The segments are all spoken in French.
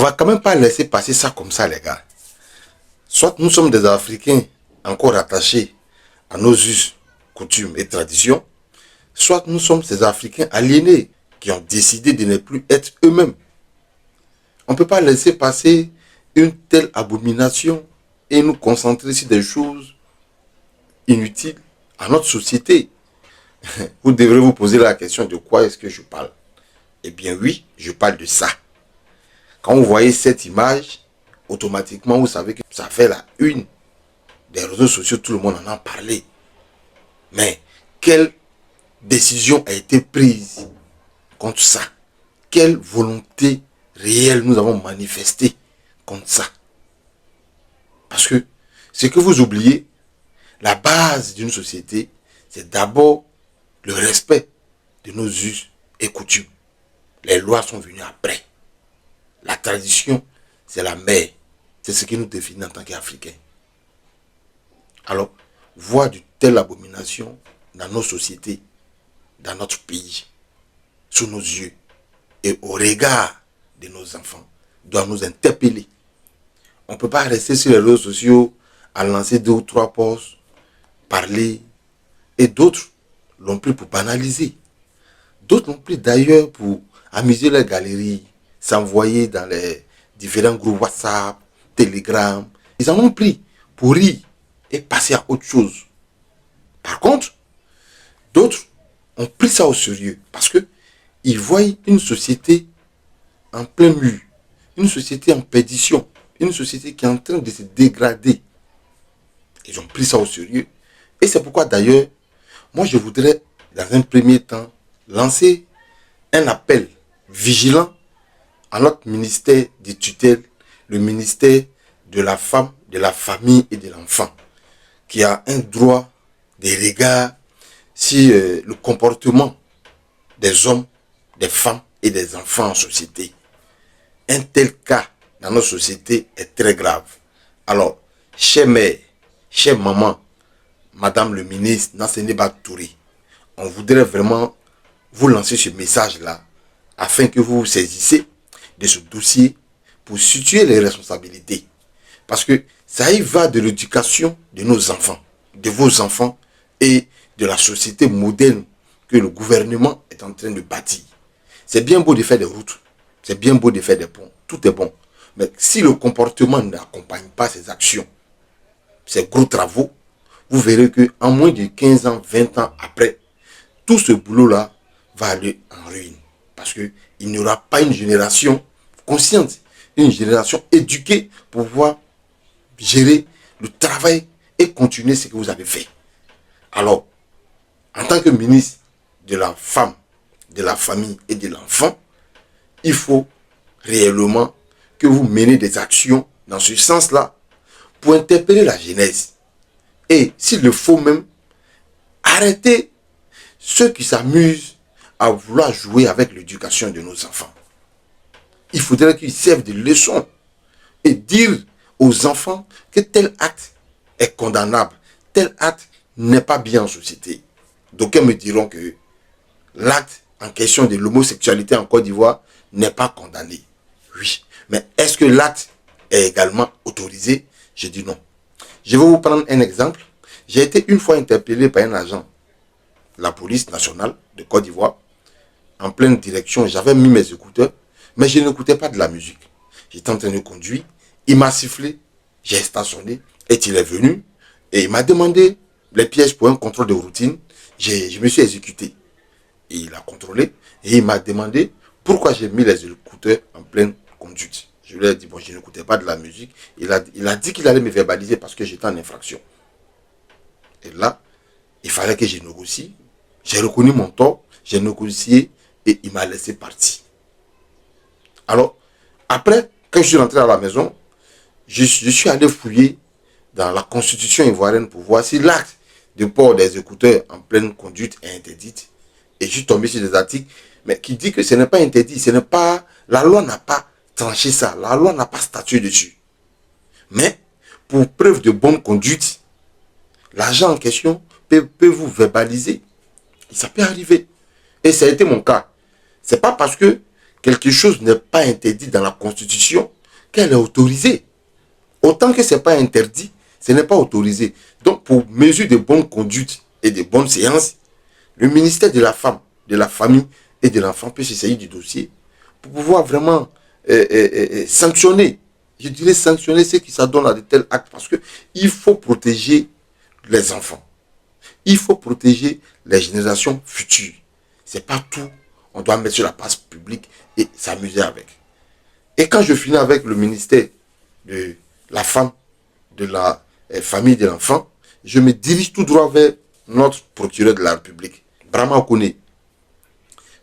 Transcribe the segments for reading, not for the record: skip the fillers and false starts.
va quand même pas laisser passer ça comme ça, les gars. Soit nous sommes des Africains encore attachés à nos us, coutumes et traditions, soit nous sommes ces Africains aliénés qui ont décidé de ne plus être eux-mêmes. On ne peut pas laisser passer une telle abomination et nous concentrer sur des choses inutiles à notre société. Vous devrez vous poser la question de quoi est-ce que je parle. Eh bien oui, je parle de ça. Quand vous voyez cette image, automatiquement vous savez que ça fait la une des réseaux sociaux, tout le monde en a parlé. Mais quelle décision a été prise contre ça? Quelle volonté réelle nous avons manifestée contre ça? Parce que ce que vous oubliez, la base d'une société, c'est d'abord le respect de nos us et coutumes. Les lois sont venues après. La tradition, c'est la mère. C'est ce qui nous définit en tant qu'Africains. Alors, voir de telles abominations dans nos sociétés, dans notre pays, sous nos yeux et au regard de nos enfants, doit nous interpeller. On ne peut pas rester sur les réseaux sociaux à lancer 2 ou 3 posts, parler, et d'autres l'ont pris pour banaliser. D'autres l'ont pris d'ailleurs pour amuser les galeries, s'envoyer dans les différents groupes WhatsApp, Telegram. Ils en ont pris pour rire et passer à autre chose. Par contre, d'autres ont pris ça au sérieux parce que ils voient une société en plein mur, une société en perdition, une société qui est en train de se dégrader. Ils ont pris ça au sérieux. Et c'est pourquoi d'ailleurs, moi je voudrais, dans un premier temps, lancer un appel vigilant à notre ministère des tutelles, le ministère de la femme, de la famille et de l'enfant, qui a un droit de regard sur le comportement des hommes, des femmes et des enfants en société. Un tel cas dans notre société est très grave. Alors, chère mère, chère maman, madame le ministre Nasseneba Touré, on voudrait vraiment vous lancer ce message-là afin que vous vous saisissez de ce dossier pour situer les responsabilités. Parce que ça y va de l'éducation de nos enfants, de vos enfants et de la société moderne que le gouvernement est en train de bâtir. C'est bien beau de faire des routes, c'est bien beau de faire des ponts, tout est bon. Mais si le comportement n'accompagne pas ces actions, ces gros travaux, vous verrez qu'en moins de 15 ans, 20 ans après, tout ce boulot-là va aller en ruine. Parce qu'il n'y aura pas une génération consciente, une génération éduquée pour pouvoir gérer le travail et continuer ce que vous avez fait. Alors, en tant que ministre de la femme, de la famille et de l'enfant, il faut réellement que vous menez des actions dans ce sens-là pour interpeller la jeunesse. Et s'il le faut même, arrêter ceux qui s'amusent à vouloir jouer avec l'éducation de nos enfants. Il faudrait qu'ils servent de leçon et dire aux enfants que tel acte est condamnable, tel acte n'est pas bien en société. D'aucuns me diront que l'acte en question de l'homosexualité en Côte d'Ivoire n'est pas condamné. Oui, mais est-ce que l'acte est également autorisé? Je dis non. Je vais vous prendre un exemple. J'ai été une fois interpellé par un agent de la police nationale de Côte d'Ivoire en pleine direction. J'avais mis mes écouteurs, mais je n'écoutais pas de la musique. J'étais en train de conduire. Il m'a sifflé, j'ai stationné et il est venu et il m'a demandé les pièces pour un contrôle de routine. Je me suis exécuté. Et il a contrôlé et il m'a demandé pourquoi j'ai mis les écouteurs en pleine conduite. Je lui ai dit, bon, je n'écoutais pas de la musique. Il a dit qu'il allait me verbaliser parce que j'étais en infraction. Et là, il fallait que je négocie. J'ai reconnu mon tort, j'ai négocié et il m'a laissé partir. Alors, après, quand je suis rentré à la maison, je suis allé fouiller dans la constitution ivoirienne pour voir si l'acte de port des écouteurs en pleine conduite est interdit. Et je suis tombé sur des articles mais qui dit que ce n'est pas interdit, ce n'est pas, la loi n'a pas tranché ça, la loi n'a pas statué dessus. Mais pour preuve de bonne conduite, l'agent en question peut vous verbaliser. Et ça peut arriver. Et ça a été mon cas. C'est pas parce que quelque chose n'est pas interdit dans la Constitution, qu'elle est autorisée. Autant que ce n'est pas interdit, ce n'est pas autorisé. Donc, pour mesure de bonne conduite et de bonne séance, le ministère de la Femme, de la Famille et de l'Enfant peut se saisir du dossier pour pouvoir vraiment sanctionner, je dirais sanctionner ceux qui s'adonnent à de tels actes, parce qu'il faut protéger les enfants. Il faut protéger les générations futures. Ce n'est pas tout. On doit mettre sur la place publique et s'amuser avec. Et quand je finis avec le ministère de la Femme, de la Famille, de l'Enfant, je me dirige tout droit vers notre procureur de la République, Brahma Okone.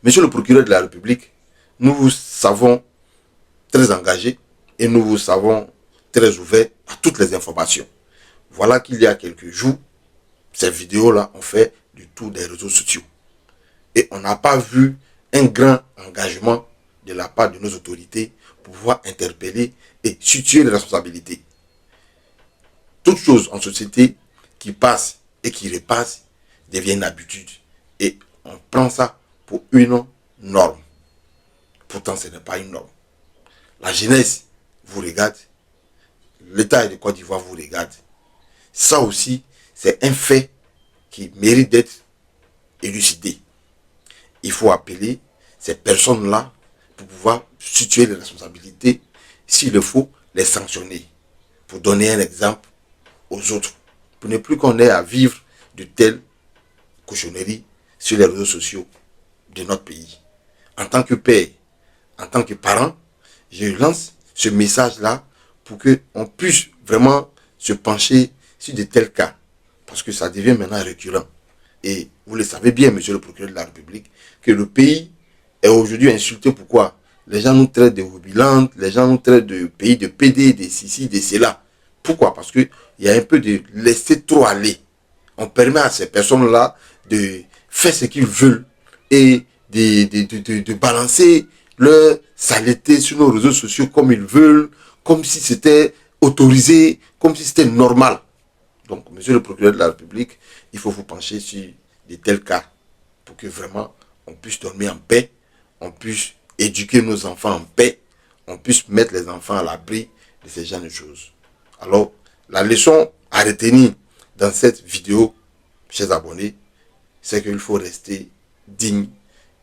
Monsieur le procureur de la République, nous vous savons très engagé et nous vous savons très ouvert à toutes les informations. Voilà qu'il y a quelques jours, ces vidéos-là ont fait du tour des réseaux sociaux. Et on n'a pas vu un grand engagement de la part de nos autorités pour pouvoir interpeller et situer les responsabilités. Toute chose en société qui passe et qui repasse devient une habitude. Et on prend ça pour une norme. Pourtant, ce n'est pas une norme. La jeunesse vous regarde. L'État de Côte d'Ivoire vous regarde. Ça aussi, c'est un fait qui mérite d'être élucidé. Il faut appeler ces personnes-là pour pouvoir situer les responsabilités, s'il le faut, les sanctionner. Pour donner un exemple aux autres. Pour ne plus qu'on ait à vivre de telles cochonneries sur les réseaux sociaux de notre pays. En tant que père, en tant que parent, je lance ce message-là pour qu'on puisse vraiment se pencher sur de tels cas. Parce que ça devient maintenant récurrent. Et vous le savez bien, monsieur le procureur de la République, que le pays est aujourd'hui insulté. Pourquoi? Les gens nous traitent de rubilantes, les gens nous traitent de pays de PD, de ceci, de cela. Pourquoi? Parce qu'il y a un peu de laisser trop aller. On permet à ces personnes-là de faire ce qu'ils veulent et de balancer leur saleté sur nos réseaux sociaux comme ils veulent, comme si c'était autorisé, comme si c'était normal. Donc, monsieur le procureur de la République, il faut vous pencher sur de tels cas pour que vraiment on puisse dormir en paix, on puisse éduquer nos enfants en paix, on puisse mettre les enfants à l'abri de ces genres de choses. Alors, la leçon à retenir dans cette vidéo, chers abonnés, c'est qu'il faut rester digne,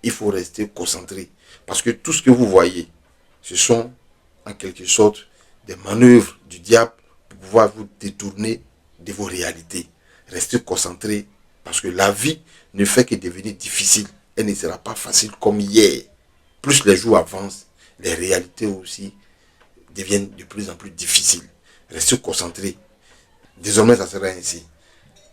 il faut rester concentré. Parce que tout ce que vous voyez, ce sont en quelque sorte des manœuvres du diable pour pouvoir vous détourner de vos réalités. Restez concentré parce que la vie ne fait que devenir difficile. Elle ne sera pas facile comme hier. Plus les jours avancent, les réalités aussi deviennent de plus en plus difficiles. Restez concentrés. Désormais, ça sera ainsi.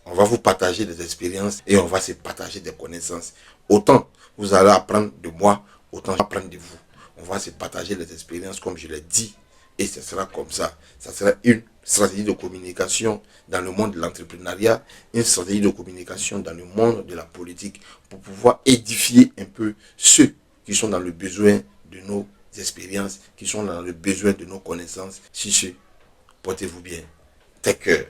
On va vous partager des expériences et on va se partager des connaissances. Autant vous allez apprendre de moi, autant j'apprends de vous. On va se partager les expériences comme je l'ai dit. Et ce sera comme ça. Ça sera une stratégie de communication dans le monde de l'entrepreneuriat, une stratégie de communication dans le monde de la politique pour pouvoir édifier un peu ceux qui sont dans le besoin de nos expériences, qui sont dans le besoin de nos connaissances. Si ce, portez-vous bien. Take care.